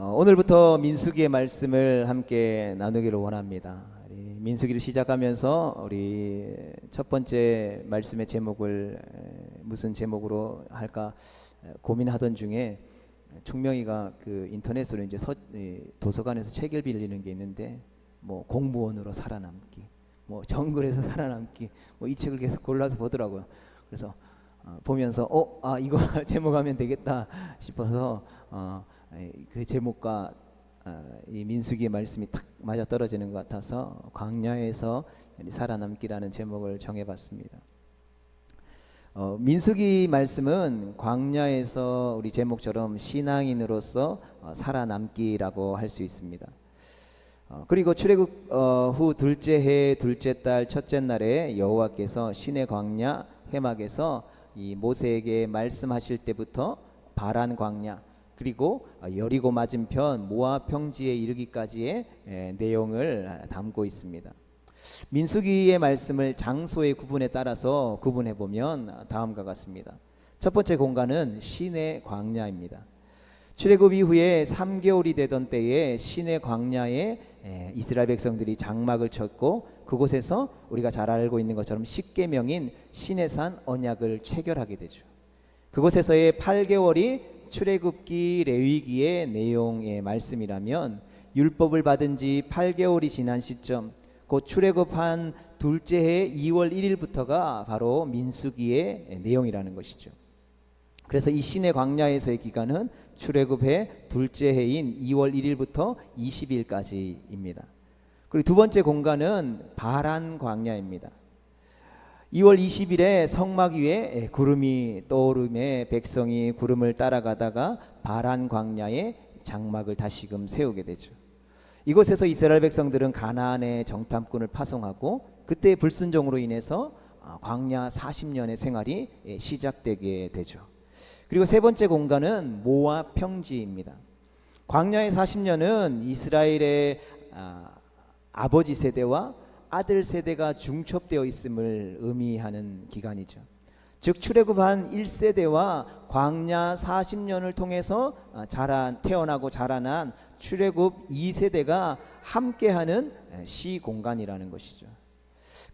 오늘부터 민수기의 말씀을 함께 나누기를 원합니다. 민수기를 시작하면서 우리 첫 번째 말씀의 제목을 무슨 제목으로 할까 고민하던 중에 총명이가 그 인터넷으로 이제 도서관에서 책을 빌리는 게 있는데 뭐 공무원으로 살아남기, 뭐 정글에서 살아남기, 뭐 이 책을 계속 골라서 보더라고요. 그래서 보면서 이거 제목하면 되겠다 싶어서 그 제목과 이 민수기의 말씀이 탁 맞아 떨어지는 것 같아서 광야에서 살아남기라는 제목을 정해봤습니다. 민수기 말씀은 광야에서 우리 제목처럼 신앙인으로서 살아남기라고 할 수 있습니다. 그리고 출애굽 후 둘째 해 둘째 달 첫째 날에 여호와께서 신의 광야 해막에서 이 모세에게 말씀하실 때부터 바란 광야 그리고 여리고 맞은편 모압 평지에 이르기까지의 내용을 담고 있습니다. 민수기의 말씀을 장소의 구분에 따라서 구분해 보면 다음과 같습니다. 첫 번째 공간은 신의 광야입니다. 출애굽 이후에 3개월이 되던 때에 신의 광야에 이스라엘 백성들이 장막을 쳤고 그곳에서 우리가 잘 알고 있는 것처럼 십계명인 시내산 언약을 체결하게 되죠. 그곳에서의 8개월이 출애굽기 레위기의 내용의 말씀이라면 율법을 받은 지 8개월이 지난 시점 곧 출애굽한 둘째 해 2월 1일부터가 바로 민수기의 내용이라는 것이죠. 그래서 이 신의 광야에서의 기간은 출애굽해 둘째 해인 2월 1일부터 20일까지입니다. 그리고 두 번째 공간은 바란 광야입니다. 2월 20일에 성막 위에 구름이 떠오르며 백성이 구름을 따라가다가 바란 광야에 장막을 다시금 세우게 되죠. 이곳에서 이스라엘 백성들은 가나안의 정탐꾼을 파송하고 그때의 불순종으로 인해서 광야 40년의 생활이 시작되게 되죠. 그리고 세 번째 공간은 모압 평지입니다. 광야의 40년은 이스라엘의 아버지 세대와 아들 세대가 중첩되어 있음을 의미하는 기간이죠. 즉 출애굽한 1세대와 광야 40년을 통해서 태어나고 자라난 출애굽 2세대가 함께하는 시공간이라는 것이죠.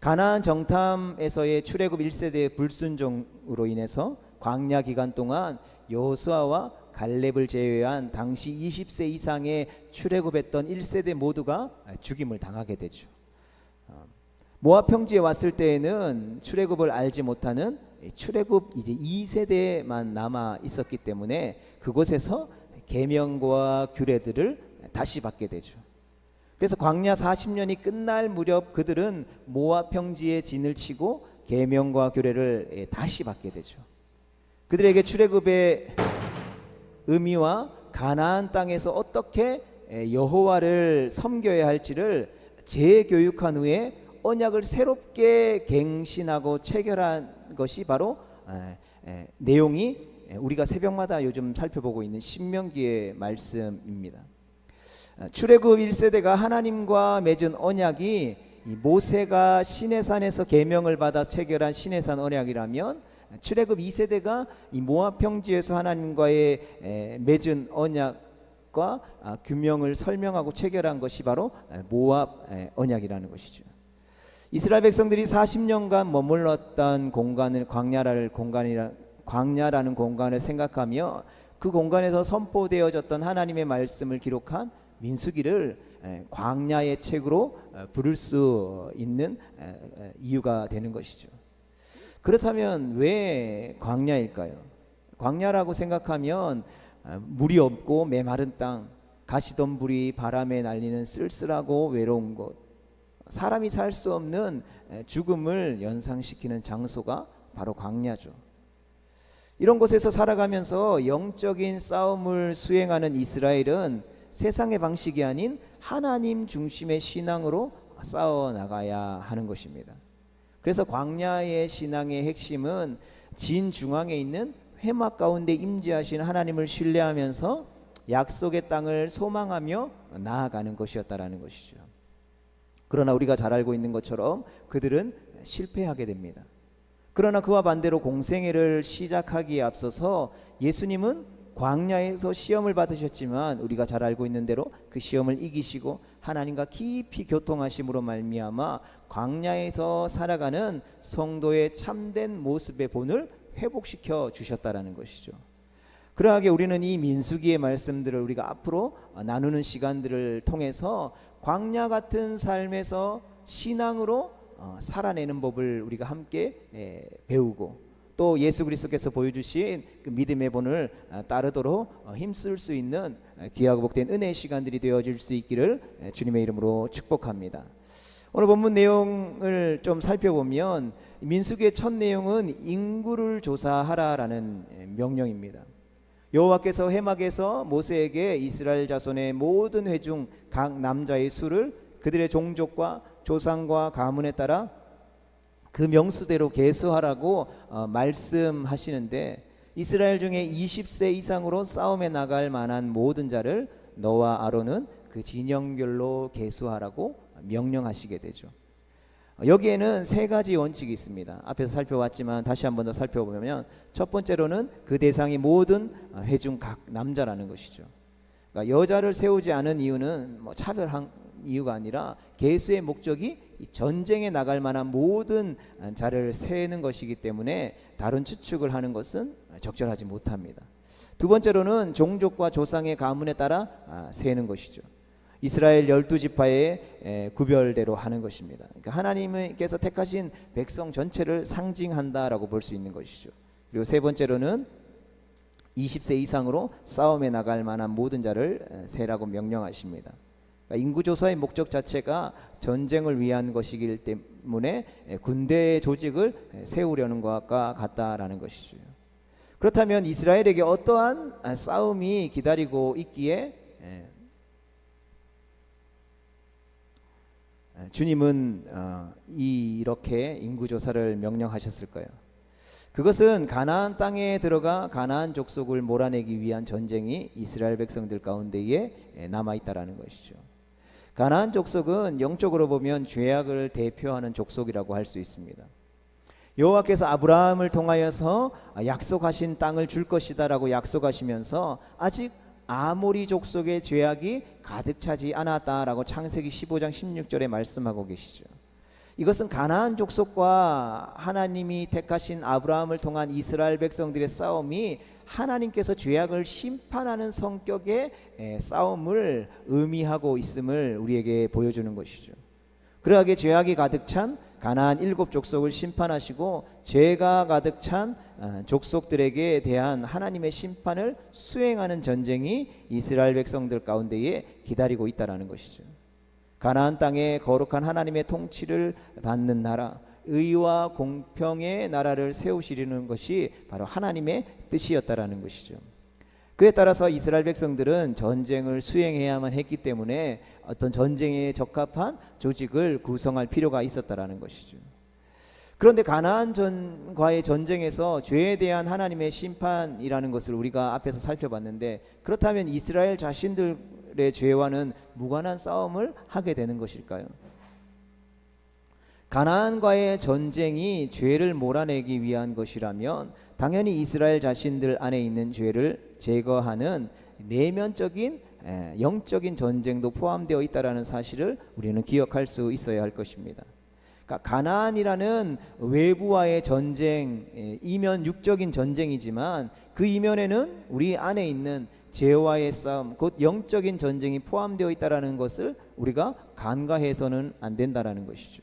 가나안 정탐에서의 출애굽 1세대의 불순종으로 인해서 광야 기간 동안 여호수아와 갈렙을 제외한 당시 20세 이상의 출애굽했던 1세대 모두가 죽임을 당하게 되죠. 모압 평지에 왔을 때에는 출애굽을 알지 못하는 출애굽 이제 2세대만 남아 있었기 때문에 그곳에서 계명과 규례들을 다시 받게 되죠. 그래서 광야 40년이 끝날 무렵 그들은 모압 평지에 진을 치고 계명과 규례를 다시 받게 되죠. 그들에게 출애굽의 의미와 가나안 땅에서 어떻게 여호와를 섬겨야 할지를 재교육한 후에 언약을 새롭게 갱신하고 체결한 것이 바로 내용이 우리가 새벽마다 요즘 살펴보고 있는 신명기의 말씀입니다. 출애굽 1세대가 하나님과 맺은 언약이 모세가 시내산에서 계명을 받아 체결한 시내산 언약이라면 출애굽 2세대가 이 모압 평지에서 하나님과의 맺은 언약과 규명을 설명하고 체결한 것이 바로 모압 언약이라는 것이죠. 이스라엘 백성들이 40년간 머물렀던 공간을 광야라는 공간을 생각하며 그 공간에서 선포되어졌던 하나님의 말씀을 기록한 민수기를 광야의 책으로 부를 수 있는 이유가 되는 것이죠. 그렇다면 왜 광야일까요? 광야라고 생각하면 물이 없고 메마른 땅, 가시덤불이 바람에 날리는 쓸쓸하고 외로운 곳, 사람이 살 수 없는 죽음을 연상시키는 장소가 바로 광야죠. 이런 곳에서 살아가면서 영적인 싸움을 수행하는 이스라엘은 세상의 방식이 아닌 하나님 중심의 신앙으로 싸워 나가야 하는 것입니다. 그래서 광야의 신앙의 핵심은 진중앙에 있는 회막 가운데 임재하신 하나님을 신뢰하면서 약속의 땅을 소망하며 나아가는 것이었다라는 것이죠. 그러나 우리가 잘 알고 있는 것처럼 그들은 실패하게 됩니다. 그러나 그와 반대로 공생애를 시작하기에 앞서서 예수님은 광야에서 시험을 받으셨지만 우리가 잘 알고 있는 대로 그 시험을 이기시고 하나님과 깊이 교통하심으로 말미암아 광야에서 살아가는 성도의 참된 모습의 본을 회복시켜 주셨다라는 것이죠. 그러하게 우리는 이 민수기의 말씀들을 우리가 앞으로 나누는 시간들을 통해서 광야 같은 삶에서 신앙으로 살아내는 법을 우리가 함께 배우고 또 예수 그리스도께서 보여주신 그 믿음의 본을 따르도록 힘쓸 수 있는 귀하고 복된 은혜의 시간들이 되어질 수 있기를 주님의 이름으로 축복합니다. 오늘 본문 내용을 좀 살펴보면 민수기의 첫 내용은 인구를 조사하라라는 명령입니다. 여호와께서 회막에서 모세에게 이스라엘 자손의 모든 회중 각 남자의 수를 그들의 종족과 조상과 가문에 따라 그 명수대로 계수하라고 말씀하시는데 이스라엘 중에 20세 이상으로 싸움에 나갈 만한 모든 자를 너와 아론은 그 진영별로 계수하라고 명령하시게 되죠. 여기에는 세 가지 원칙이 있습니다. 앞에서 살펴봤지만 다시 한 번 더 살펴보면 첫 번째로는 그 대상이 모든 회중 각 남자라는 것이죠. 그러니까 여자를 세우지 않은 이유는 차별한 이유가 아니라 계수의 목적이 전쟁에 나갈 만한 모든 자를 세는 것이기 때문에 다른 추측을 하는 것은 적절하지 못합니다. 두 번째로는 종족과 조상의 가문에 따라 세는 것이죠. 이스라엘 12지파의 구별대로 하는 것입니다. 그러니까 하나님께서 택하신 백성 전체를 상징한다라고 볼 수 있는 것이죠. 그리고 세 번째로는 20세 이상으로 싸움에 나갈 만한 모든 자를 세라고 명령하십니다. 그러니까 인구조사의 목적 자체가 전쟁을 위한 것이기 때문에 군대 조직을 세우려는 것과 같다라는 것이죠. 그렇다면 이스라엘에게 어떠한 싸움이 기다리고 있기에 주님은 이렇게 인구조사를 명령하셨을까요? 그것은 가나안 땅에 들어가 가나안 족속을 몰아내기 위한 전쟁이 이스라엘 백성들 가운데에 남아있다라는 것이죠. 가나안 족속은 영적으로 보면 죄악을 대표하는 족속이라고 할 수 있습니다. 여호와께서 아브라함을 통하여서 약속하신 땅을 줄 것이다라고 약속하시면서 아직 아모리 족속의 죄악이 가득 차지 않았다라고 창세기 15장 16절에 말씀하고 계시죠. 이것은 가나안 족속과 하나님이 택하신 아브라함을 통한 이스라엘 백성들의 싸움이 하나님께서 죄악을 심판하는 성격의 싸움을 의미하고 있음을 우리에게 보여주는 것이죠. 그러하게 죄악이 가득 찬 가나안 7족속을 심판하시고 죄가 가득 찬 족속들에게 대한 하나님의 심판을 수행하는 전쟁이 이스라엘 백성들 가운데에 기다리고 있다는 것이죠. 가나안 땅에 거룩한 하나님의 통치를 받는 나라, 의와 공평의 나라를 세우시려는 것이 바로 하나님의 뜻이었다라는 것이죠. 그에 따라서 이스라엘 백성들은 전쟁을 수행해야만 했기 때문에 어떤 전쟁에 적합한 조직을 구성할 필요가 있었다라는 것이죠. 그런데 가나안과의 전쟁에서 죄에 대한 하나님의 심판이라는 것을 우리가 앞에서 살펴봤는데, 그렇다면 이스라엘 자신들의 죄와는 무관한 싸움을 하게 되는 것일까요? 가나안과의 전쟁이 죄를 몰아내기 위한 것이라면 당연히 이스라엘 자신들 안에 있는 죄를 제거하는 내면적인 영적인 전쟁도 포함되어 있다는 사실을 우리는 기억할 수 있어야 할 것입니다. 그러니까 가나안이라는 외부와의 전쟁, 이면 육적인 전쟁이지만 그 이면에는 우리 안에 있는 죄와의 싸움, 곧 영적인 전쟁이 포함되어 있다는 것을 우리가 간과해서는 안 된다는 것이죠.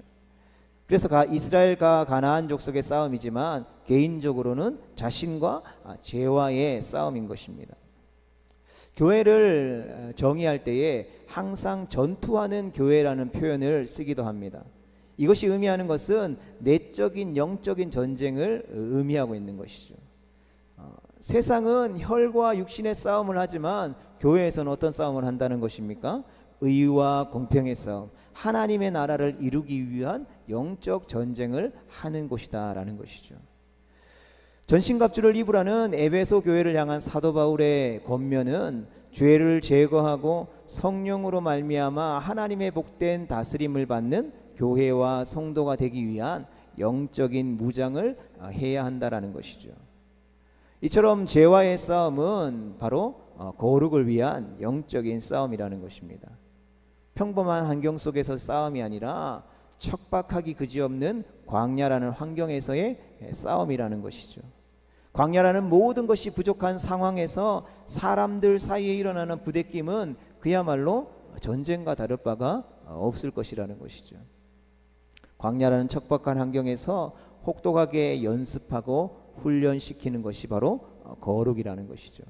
그래서 이스라엘과 가나안 족속의 싸움이지만 개인적으로는 자신과 죄와의 싸움인 것입니다. 교회를 정의할 때에 항상 전투하는 교회라는 표현을 쓰기도 합니다. 이것이 의미하는 것은 내적인 영적인 전쟁을 의미하고 있는 것이죠. 세상은 혈과 육신의 싸움을 하지만 교회에서는 어떤 싸움을 한다는 것입니까? 의와 공평의 싸움, 하나님의 나라를 이루기 위한 영적 전쟁을 하는 곳이다라는 것이죠. 전신갑주를 입으라는 에베소 교회를 향한 사도 바울의 권면은 죄를 제거하고 성령으로 말미암아 하나님의 복된 다스림을 받는 교회와 성도가 되기 위한 영적인 무장을 해야 한다라는 것이죠. 이처럼 죄와의 싸움은 바로 거룩을 위한 영적인 싸움이라는 것입니다. 평범한 환경 속에서 싸움이 아니라 척박하기 그지없는 광야라는 환경에서의 싸움이라는 것이죠. 광야라는 모든 것이 부족한 상황에서 사람들 사이에 일어나는 부대낌은 그야말로 전쟁과 다를 바가 없을 것이라는 것이죠. 광야라는 척박한 환경에서 혹독하게 연습하고 훈련시키는 것이 바로 거룩이라는 것이죠.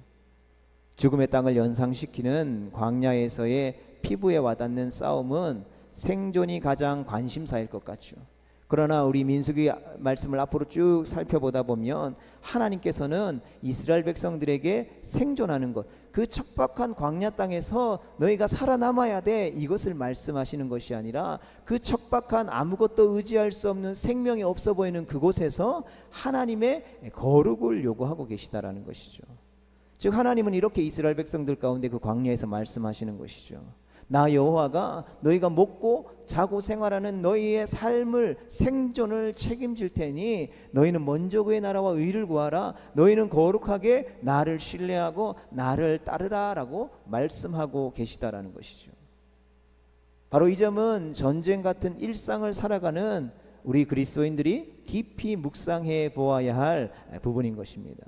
죽음의 땅을 연상시키는 광야에서의 피부에 와닿는 싸움은 생존이 가장 관심사일 것 같죠. 그러나 우리 민수기 말씀을 앞으로 쭉 살펴보다 보면 하나님께서는 이스라엘 백성들에게 생존하는 것, 그 척박한 광야 땅에서 너희가 살아남아야 돼, 이것을 말씀하시는 것이 아니라 그 척박한 아무것도 의지할 수 없는 생명이 없어 보이는 그곳에서 하나님의 거룩을 요구하고 계시다라는 것이죠. 즉 하나님은 이렇게 이스라엘 백성들 가운데 그 광야에서 말씀하시는 것이죠. 나 여호와가 너희가 먹고 자고 생활하는 너희의 삶을 생존을 책임질 테니 너희는 먼저 그의 나라와 의를 구하라. 너희는 거룩하게 나를 신뢰하고 나를 따르라 라고 말씀하고 계시다라는 것이죠. 바로 이 점은 전쟁 같은 일상을 살아가는 우리 그리스도인들이 깊이 묵상해 보아야 할 부분인 것입니다.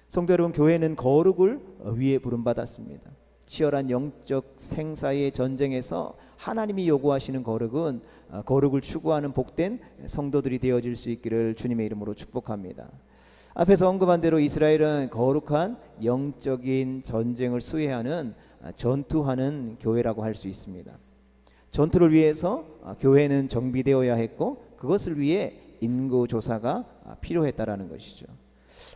성도 여러분, 교회는 거룩을 위해 부름받았습니다. 치열한 영적 생사의 전쟁에서 하나님이 요구하시는 거룩은 거룩을 추구하는 복된 성도들이 되어질 수 있기를 주님의 이름으로 축복합니다. 앞에서 언급한 대로 이스라엘은 거룩한 영적인 전쟁을 수행하는 전투하는 교회라고 할 수 있습니다. 전투를 위해서 교회는 정비되어야 했고 그것을 위해 인구조사가 필요했다라는 것이죠.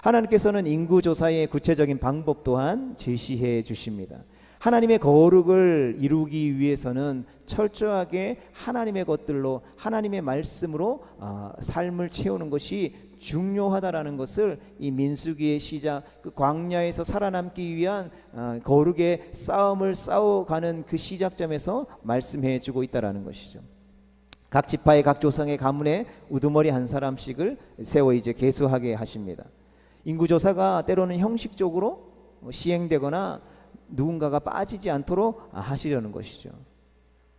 하나님께서는 인구조사의 구체적인 방법 또한 제시해 주십니다. 하나님의 거룩을 이루기 위해서는 철저하게 하나님의 것들로 하나님의 말씀으로 삶을 채우는 것이 중요하다라는 것을 이 민수기의 시작, 그 광야에서 살아남기 위한 거룩의 싸움을 싸워가는 그 시작점에서 말씀해 주고 있다라는 것이죠. 각 지파의 각 조상의 가문에 우두머리 한 사람씩을 세워 이제 계수하게 하십니다. 인구조사가 때로는 형식적으로 시행되거나 누군가가 빠지지 않도록 하시려는 것이죠.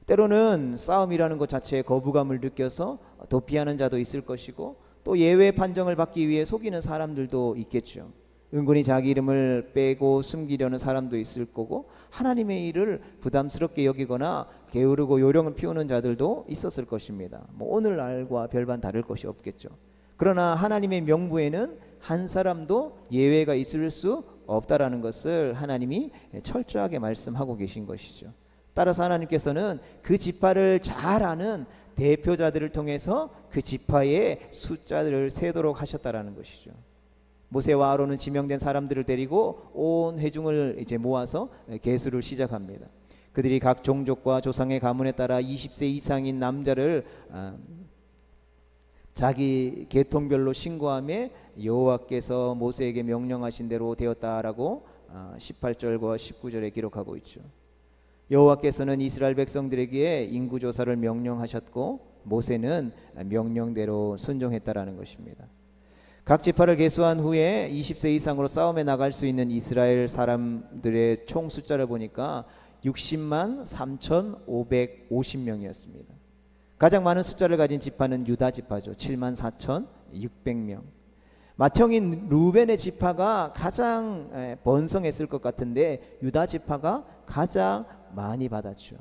때로는 싸움이라는 것 자체에 거부감을 느껴서 도피하는 자도 있을 것이고 또 예외 판정을 받기 위해 속이는 사람들도 있겠죠. 은근히 자기 이름을 빼고 숨기려는 사람도 있을 거고 하나님의 일을 부담스럽게 여기거나 게으르고 요령을 피우는 자들도 있었을 것입니다. 오늘날과 별반 다를 것이 없겠죠. 그러나 하나님의 명부에는 한 사람도 예외가 있을 수 없다라는 것을 하나님이 철저하게 말씀하고 계신 것이죠. 따라서 하나님께서는 그 지파를 잘 아는 대표자들을 통해서 그 지파의 숫자를 세도록 하셨다라는 것이죠. 모세와 아론은 지명된 사람들을 데리고 온 회중을 이제 모아서 계수를 시작합니다. 그들이 각 종족과 조상의 가문에 따라 20세 이상인 남자를 자기 계통별로 신고함에 여호와께서 모세에게 명령하신 대로 되었다라고 18절과 19절에 기록하고 있죠. 여호와께서는 이스라엘 백성들에게 인구조사를 명령하셨고 모세는 명령대로 순종했다라는 것입니다. 각 지파를 계수한 후에 20세 이상으로 싸움에 나갈 수 있는 이스라엘 사람들의 총 숫자를 보니까 60만 3,550명이었습니다. 가장 많은 숫자를 가진 지파는 유다 지파죠. 7만 4,600명. 맏형인 루벤의 지파가 가장 번성했을 것 같은데 유다 지파가 가장 많이 받았죠.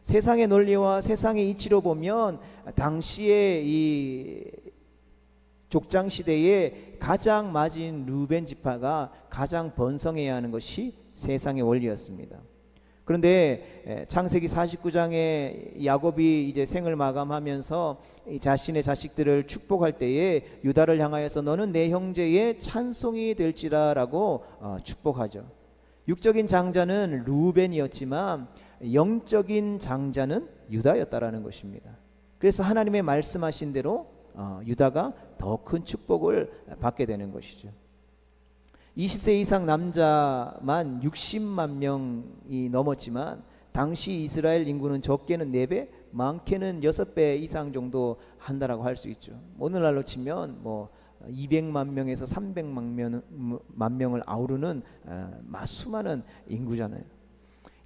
세상의 논리와 세상의 이치로 보면 당시의 이 족장 시대에 가장 맞은 루벤 지파가 가장 번성해야 하는 것이 세상의 원리였습니다. 그런데 창세기 49장에 야곱이 이제 생을 마감하면서 자신의 자식들을 축복할 때에 유다를 향하여서 너는 내 형제의 찬송이 될지라라고 축복하죠. 육적인 장자는 루벤이었지만 영적인 장자는 유다였다라는 것입니다. 그래서 하나님의 말씀하신 대로 유다가 더 큰 축복을 받게 되는 것이죠. 20세 이상 남자만 60만 명이 넘었지만 당시 이스라엘 인구는 적게는 4배, 많게는 6배 이상 정도 한다라고 할 수 있죠. 오늘날로 치면 200만 명에서 300만 명을 아우르는 수많은 인구잖아요.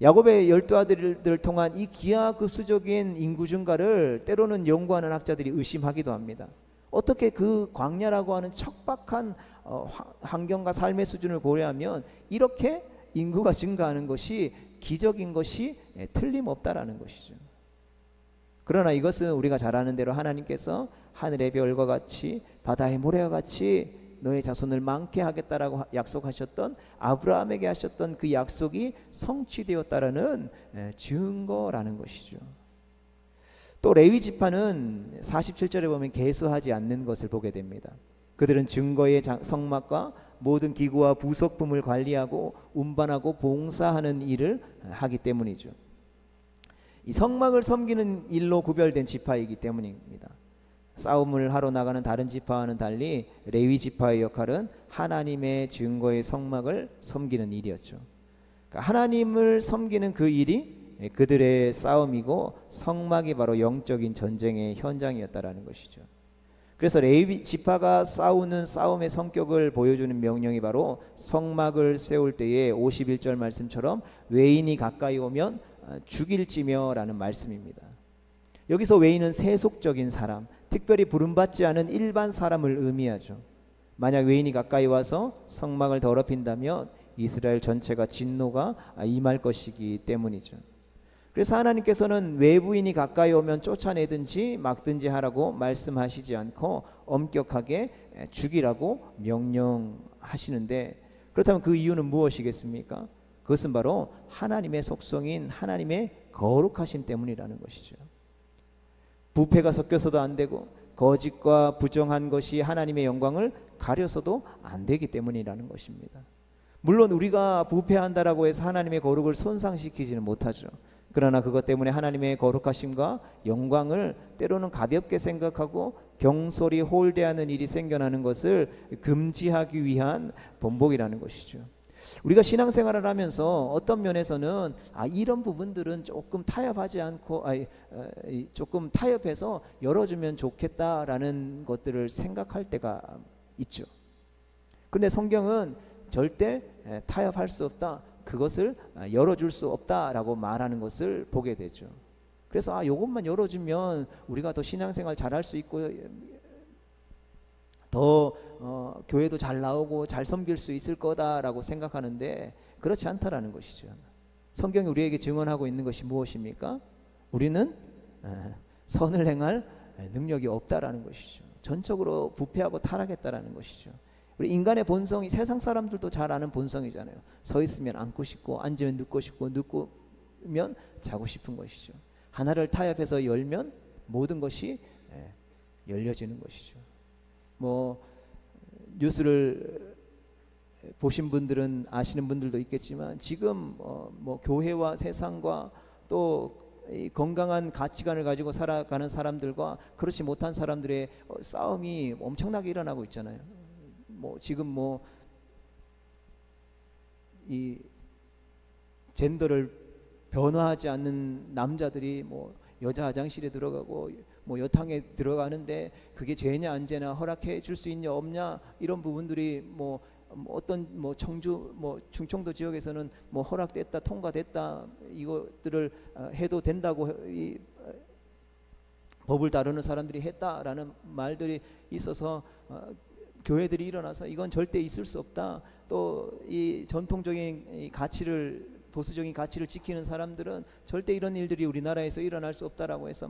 야곱의 12아들을 통한 이 기하급수적인 인구 증가를 때로는 연구하는 학자들이 의심하기도 합니다. 어떻게 그 광야라고 하는 척박한 환경과 삶의 수준을 고려하면 이렇게 인구가 증가하는 것이 기적인 것이 틀림없다라는 것이죠. 그러나 이것은 우리가 잘 아는 대로 하나님께서 하늘의 별과 같이 바다의 모래와 같이 너의 자손을 많게 하겠다라고 약속하셨던, 아브라함에게 하셨던 그 약속이 성취되었다라는 증거라는 것이죠. 또 레위 지파는 47절에 보면 계수하지 않는 것을 보게 됩니다. 그들은 증거의 성막과 모든 기구와 부속품을 관리하고 운반하고 봉사하는 일을 하기 때문이죠. 이 성막을 섬기는 일로 구별된 지파이기 때문입니다. 싸움을 하러 나가는 다른 지파와는 달리 레위 지파의 역할은 하나님의 증거의 성막을 섬기는 일이었죠. 그러니까 하나님을 섬기는 그 일이 그들의 싸움이고, 성막이 바로 영적인 전쟁의 현장이었다라는 것이죠. 그래서 레위 지파가 싸우는 싸움의 성격을 보여주는 명령이 바로 성막을 세울 때의 51절 말씀처럼 외인이 가까이 오면 죽일지며라는 말씀입니다. 여기서 외인은 세속적인 사람, 특별히 부름받지 않은 일반 사람을 의미하죠. 만약 외인이 가까이 와서 성막을 더럽힌다면 이스라엘 전체가 진노가 임할 것이기 때문이죠. 그래서 하나님께서는 외부인이 가까이 오면 쫓아내든지 막든지 하라고 말씀하시지 않고 엄격하게 죽이라고 명령하시는데, 그렇다면 그 이유는 무엇이겠습니까? 그것은 바로 하나님의 속성인 하나님의 거룩하심 때문이라는 것이죠. 부패가 섞여서도 안 되고, 거짓과 부정한 것이 하나님의 영광을 가려서도 안 되기 때문이라는 것입니다. 물론 우리가 부패한다라고 해서 하나님의 거룩을 손상시키지는 못하죠. 그러나 그것 때문에 하나님의 거룩하심과 영광을 때로는 가볍게 생각하고 경솔히 홀대하는 일이 생겨나는 것을 금지하기 위한 본보기라는 것이죠. 우리가 신앙생활을 하면서 어떤 면에서는 이런 부분들은 조금 타협하지 않고 조금 타협해서 열어주면 좋겠다라는 것들을 생각할 때가 있죠. 근데 성경은 절대 타협할 수 없다, 그것을 열어줄 수 없다라고 말하는 것을 보게 되죠. 그래서 이것만 열어주면 우리가 더 신앙생활 잘할 수 있고 더 교회도 잘 나오고 잘 섬길 수 있을 거다라고 생각하는데 그렇지 않다라는 것이죠. 성경이 우리에게 증언하고 있는 것이 무엇입니까? 우리는 선을 행할 능력이 없다라는 것이죠. 전적으로 부패하고 타락했다라는 것이죠. 우리 인간의 본성이 세상 사람들도 잘 아는 본성이잖아요. 서 있으면 앉고 싶고, 앉으면 눕고 싶고, 눕으면 자고 싶은 것이죠. 하나를 타협해서 열면 모든 것이 열려지는 것이죠. 뉴스를 보신 분들은 아시는 분들도 있겠지만, 지금 교회와 세상과 또 이 건강한 가치관을 가지고 살아가는 사람들과 그렇지 못한 사람들의 싸움이 엄청나게 일어나고 있잖아요. 지금 이 젠더를 변화하지 않는 남자들이 여자 화장실에 들어가고 여탕에 들어가는데 그게 죄냐 안 죄냐, 허락해 줄 수 있냐 없냐, 이런 부분들이 어떤 청주 충청도 지역에서는 허락됐다, 통과됐다, 이것들을 해도 된다고 이 법을 다루는 사람들이 했다라는 말들이 있어서 교회들이 일어나서 이건 절대 있을 수 없다. 또 이 전통적인 이 가치를, 보수적인 가치를 지키는 사람들은 절대 이런 일들이 우리나라에서 일어날 수 없다라고 해서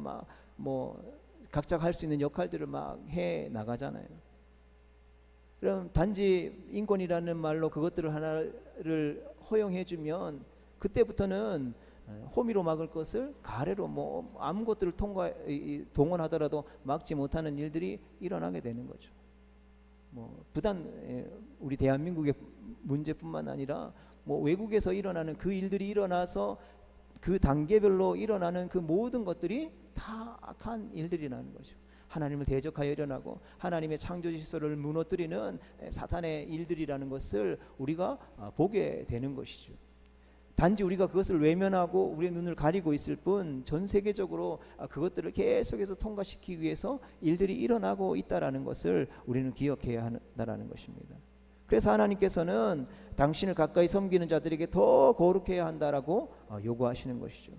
각자가 할 수 있는 역할들을 해 나가잖아요. 그럼 단지 인권이라는 말로 그것들을 하나를 허용해주면 그때부터는 호미로 막을 것을 가래로 아무 것들을 동원하더라도 막지 못하는 일들이 일어나게 되는 거죠. 부단 우리 대한민국의 문제뿐만 아니라 외국에서 일어나는 그 일들이 일어나서 그 단계별로 일어나는 그 모든 것들이 다 악한 일들이라는 거죠. 하나님을 대적하여 일어나고 하나님의 창조 질서를 무너뜨리는 사탄의 일들이라는 것을 우리가 보게 되는 것이죠. 단지 우리가 그것을 외면하고 우리의 눈을 가리고 있을 뿐 전 세계적으로 그것들을 계속해서 통과시키기 위해서 일들이 일어나고 있다라는 것을 우리는 기억해야 한다라는 것입니다. 그래서 하나님께서는 당신을 가까이 섬기는 자들에게 더 거룩해야 한다라고 요구하시는 것이죠.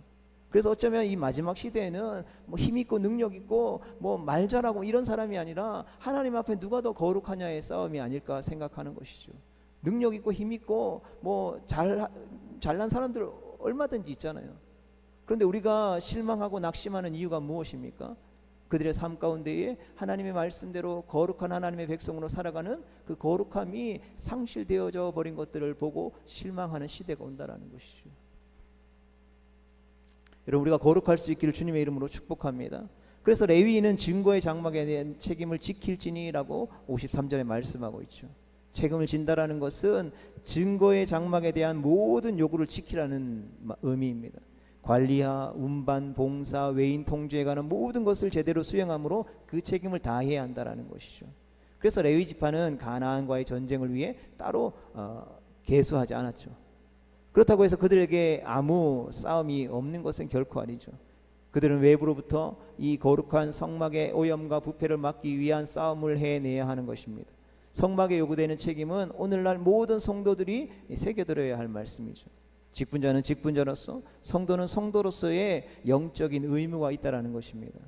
그래서 어쩌면 이 마지막 시대에는 뭐 힘 있고 능력 있고 뭐 말 잘하고 이런 사람이 아니라 하나님 앞에 누가 더 거룩하냐의 싸움이 아닐까 생각하는 것이죠. 능력 있고 힘 있고 뭐 잘난 사람들 얼마든지 있잖아요. 그런데 우리가 실망하고 낙심하는 이유가 무엇입니까? 그들의 삶 가운데에 하나님의 말씀대로 거룩한 하나님의 백성으로 살아가는 그 거룩함이 상실되어져 버린 것들을 보고 실망하는 시대가 온다라는 것이죠. 여러분, 우리가 거룩할 수 있기를 주님의 이름으로 축복합니다. 그래서 레위인은 증거의 장막에 대한 책임을 지킬지니라고 53절에 말씀하고 있죠. 책임을 진다라는 것은 증거의 장막에 대한 모든 요구를 지키라는 의미입니다. 관리하, 운반, 봉사, 외인 통제에 관한 모든 것을 제대로 수행함으로 그 책임을 다해야 한다라는 것이죠. 그래서 레위 지파는 가나안과의 전쟁을 위해 따로 계수하지 않았죠. 그렇다고 해서 그들에게 아무 싸움이 없는 것은 결코 아니죠. 그들은 외부로부터 이 거룩한 성막의 오염과 부패를 막기 위한 싸움을 해내야 하는 것입니다. 성막에 요구되는 책임은 오늘날 모든 성도들이 새겨들어야 할 말씀이죠. 직분자는 직분자로서, 성도는 성도로서의 영적인 의무가 있다라는 것입니다.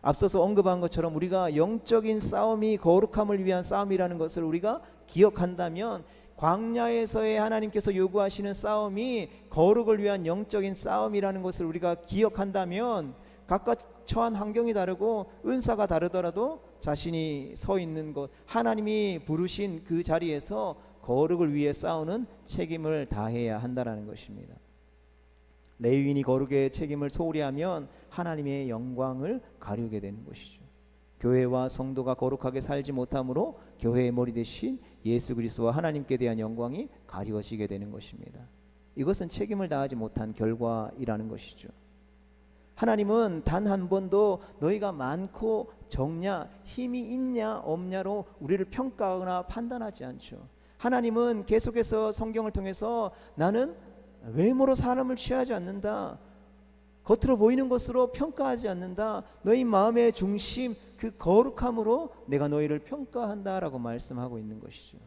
앞서서 언급한 것처럼 우리가 영적인 싸움이 거룩함을 위한 싸움이라는 것을 우리가 기억한다면, 광야에서의 하나님께서 요구하시는 싸움이 거룩을 위한 영적인 싸움이라는 것을 우리가 기억한다면, 각각 처한 환경이 다르고 은사가 다르더라도 자신이 서 있는 곳, 하나님이 부르신 그 자리에서 거룩을 위해 싸우는 책임을 다해야 한다는 것입니다. 레위인이 거룩의 책임을 소홀히 하면 하나님의 영광을 가리우게 되는 것이죠. 교회와 성도가 거룩하게 살지 못함으로 교회의 머리 대신 예수 그리스도와 하나님께 대한 영광이 가리워지게 되는 것입니다. 이것은 책임을 다하지 못한 결과이라는 것이죠. 하나님은 단 한 번도 너희가 많고 적냐, 힘이 있냐 없냐로 우리를 평가하거나 판단하지 않죠. 하나님은 계속해서 성경을 통해서 나는 외모로 사람을 취하지 않는다, 겉으로 보이는 것으로 평가하지 않는다, 너희 마음의 중심 그 거룩함으로 내가 너희를 평가한다라고 말씀하고 있는 것이죠.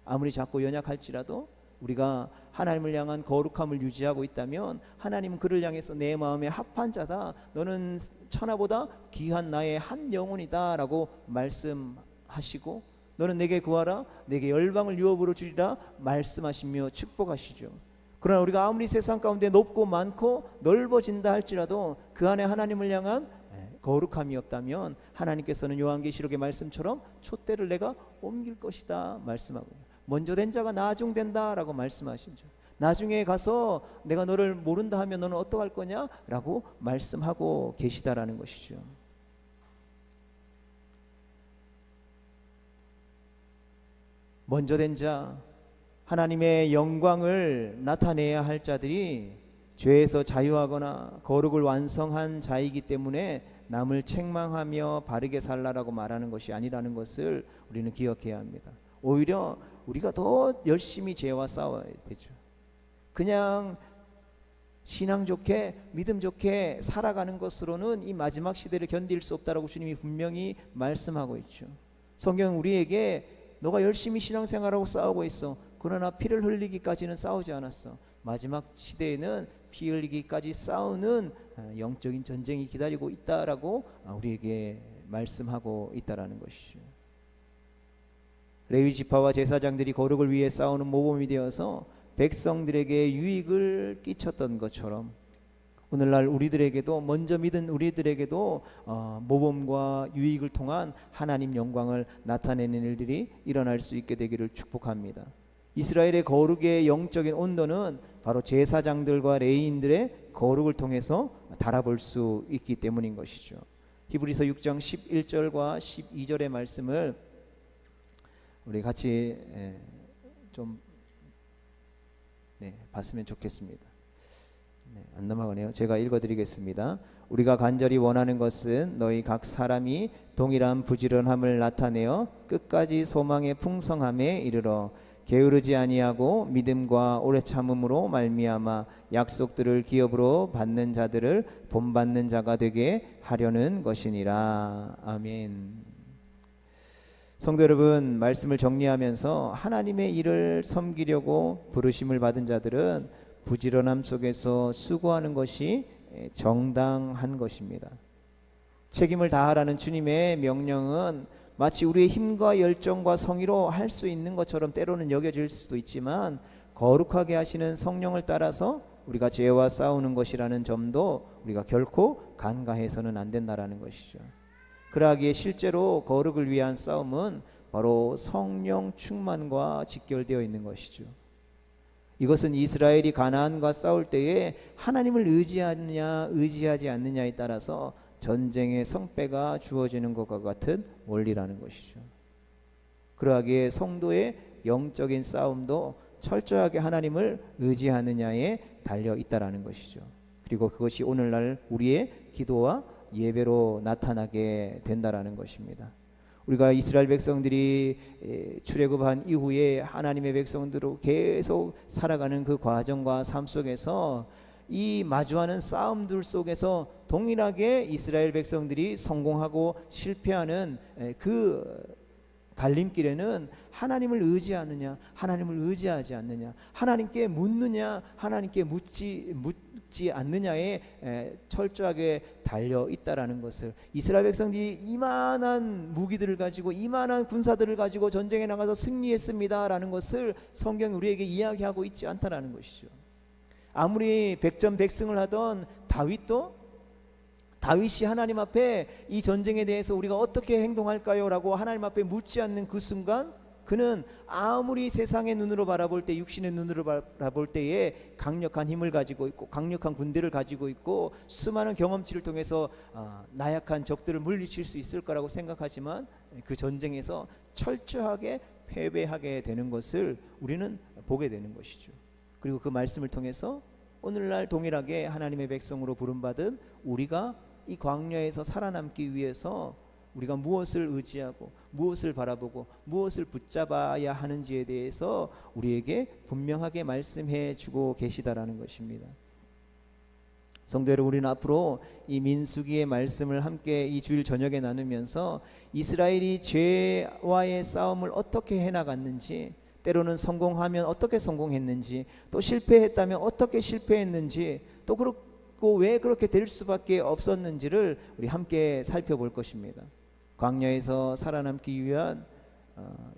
아무리 작고 연약할지라도 우리가 하나님을 향한 거룩함을 유지하고 있다면 하나님은 그를 향해서 내 마음에 합한 자다, 너는 천하보다 귀한 나의 한 영혼이다 라고 말씀하시고, 너는 내게 구하라 내게 열방을 유업으로 주리라 말씀하시며 축복하시죠. 그러나 우리가 아무리 세상 가운데 높고 많고 넓어진다 할지라도 그 안에 하나님을 향한 거룩함이 없다면 하나님께서는 요한계시록의 말씀처럼 촛대를 내가 옮길 것이다 말씀하고요. 먼저 된 자가 나중된다 라고 말씀하시죠. 나중에 가서 내가 너를 모른다 하면 너는 어떡할 거냐 라고 말씀하고 계시다라는 것이죠. 먼저 된 자, 하나님의 영광을 나타내야 할 자들이 죄에서 자유하거나 거룩을 완성한 자이기 때문에 남을 책망하며 바르게 살라라고 말하는 것이 아니라는 것을 우리는 기억해야 합니다. 오히려 우리가 더 열심히 죄와 싸워야 되죠. 그냥 신앙 좋게 믿음 좋게 살아가는 것으로는 이 마지막 시대를 견딜 수 없다라고 주님이 분명히 말씀하고 있죠. 성경은 우리에게 너가 열심히 신앙생활하고 싸우고 있어, 그러나 피를 흘리기까지는 싸우지 않았어. 마지막 시대에는 피 흘리기까지 싸우는 영적인 전쟁이 기다리고 있다라고 우리에게 말씀하고 있다라는 것이죠. 레위 지파와 제사장들이 거룩을 위해 싸우는 모범이 되어서 백성들에게 유익을 끼쳤던 것처럼 오늘날 우리들에게도, 먼저 믿은 우리들에게도 모범과 유익을 통한 하나님 영광을 나타내는 일들이 일어날 수 있게 되기를 축복합니다. 이스라엘의 거룩의 영적인 온도는 바로 제사장들과 레위인들의 거룩을 통해서 달아볼 수 있기 때문인 것이죠. 히브리서 6장 11절과 12절의 말씀을 우리 같이 좀 봤으면 좋겠습니다. 안 넘어가네요. 제가 읽어드리겠습니다. 우리가 간절히 원하는 것은 너희 각 사람이 동일한 부지런함을 나타내어 끝까지 소망의 풍성함에 이르러 게으르지 아니하고 믿음과 오래 참음으로 말미암아 약속들을 기업으로 받는 자들을 본받는 자가 되게 하려는 것이니라. 아멘. 성도 여러분, 말씀을 정리하면서 하나님의 일을 섬기려고 부르심을 받은 자들은 부지런함 속에서 수고하는 것이 정당한 것입니다. 책임을 다하라는 주님의 명령은 마치 우리의 힘과 열정과 성의로 할 수 있는 것처럼 때로는 여겨질 수도 있지만, 거룩하게 하시는 성령을 따라서 우리가 죄와 싸우는 것이라는 점도 우리가 결코 간과해서는 안 된다라는 것이죠. 그러하기에 실제로 거룩을 위한 싸움은 바로 성령 충만과 직결되어 있는 것이죠. 이것은 이스라엘이 가나안과 싸울 때에 하나님을 의지하느냐 의지하지 않느냐에 따라서 전쟁의 성패가 주어지는 것과 같은 원리라는 것이죠. 그러하기에 성도의 영적인 싸움도 철저하게 하나님을 의지하느냐에 달려 있다라는 것이죠. 그리고 그것이 오늘날 우리의 기도와 예배로 나타나게 된다라는 것입니다. 우리가 이스라엘 백성들이 출애굽한 이후에 하나님의 백성들로 계속 살아가는 그 과정과 삶 속에서 이 마주하는 싸움들 속에서 동일하게 이스라엘 백성들이 성공하고 실패하는 그 갈림길에는 하나님을 의지하느냐 하나님을 의지하지 않느냐, 하나님께 묻느냐 하나님께 묻지 않느냐에 철저하게 달려 있다라는 것을, 이스라엘 백성들이 이만한 무기들을 가지고 이만한 군사들을 가지고 전쟁에 나가서 승리했습니다라는 것을 성경이 우리에게 이야기하고 있지 않다라는 것이죠. 아무리 백전백승을 하던 다윗이 하나님 앞에 이 전쟁에 대해서 우리가 어떻게 행동할까요? 라고 하나님 앞에 묻지 않는 그 순간, 그는 아무리 세상의 눈으로 바라볼 때, 육신의 눈으로 바라볼 때에 강력한 힘을 가지고 있고 강력한 군대를 가지고 있고 수많은 경험치를 통해서 나약한 적들을 물리칠 수 있을 거라고 생각하지만, 그 전쟁에서 철저하게 패배하게 되는 것을 우리는 보게 되는 것이죠. 그리고 그 말씀을 통해서 오늘날 동일하게 하나님의 백성으로 부름받은 우리가 이 광야에서 살아남기 위해서 우리가 무엇을 의지하고 무엇을 바라보고 무엇을 붙잡아야 하는지에 대해서 우리에게 분명하게 말씀해 주고 계시다라는 것입니다. 성도 여러분, 우리는 앞으로 이 민수기의 말씀을 함께 이 주일 저녁에 나누면서 이스라엘이 죄와의 싸움을 어떻게 해나갔는지, 때로는 성공하면 어떻게 성공했는지, 또 실패했다면 어떻게 실패했는지, 또 그렇고 왜 그렇게 될 수밖에 없었는지를 우리 함께 살펴볼 것입니다. 광야에서 살아남기 위한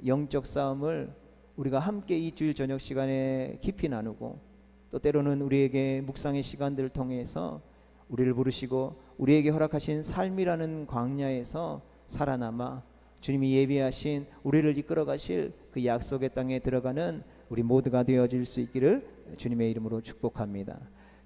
영적 싸움을 우리가 함께 이 주일 저녁 시간에 깊이 나누고, 또 때로는 우리에게 묵상의 시간들을 통해서 우리를 부르시고 우리에게 허락하신 삶이라는 광야에서 살아남아 주님이 예비하신 우리를 이끌어 가실 그 약속의 땅에 들어가는 우리 모두가 되어질 수 있기를 주님의 이름으로 축복합니다.